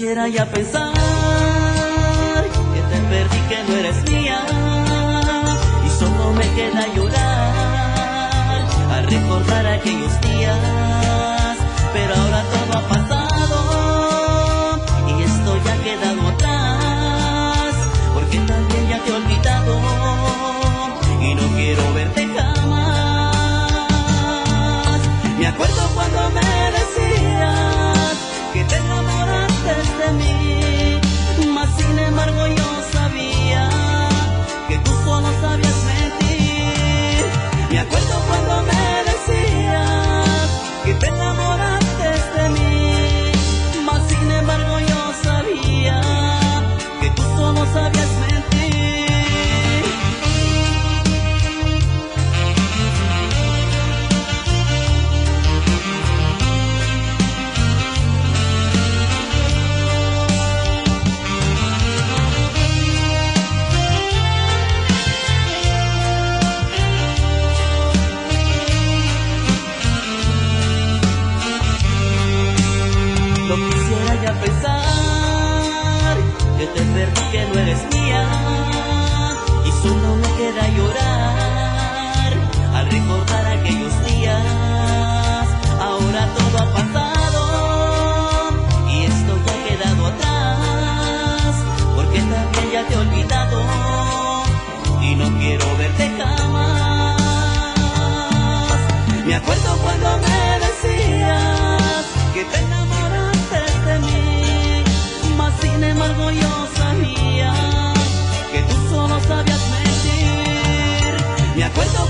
quisiera ya pensar que te perdí, que no eres mía, y solo me queda llorar al recordar aquellos días. Pero ahora todo ha pasado y esto ya ha quedado atrás, porque también ya te he olvidado y no quiero verte jamás. Me acuerdo cuando me decías que te enamoraste de mí, mas sin embargo yo sabía que tú solo sabías mentir. Me acuerdo cuando me decías que te enamoraste de mí, mas sin embargo yo sabía que tú solo sabías mentir. No quisiera ya pensar que te perdí, que no eres mía, y solo me queda llorar al recordar aquellos días. Ahora todo ha pasado y esto ya ha quedado atrás, porque también ya te he olvidado y no quiero verte jamás. Me acuerdo cuando me decías que te enamoraste de mí, mas sin embargo yo sabía que tú solo sabías mentir. Me acuerdo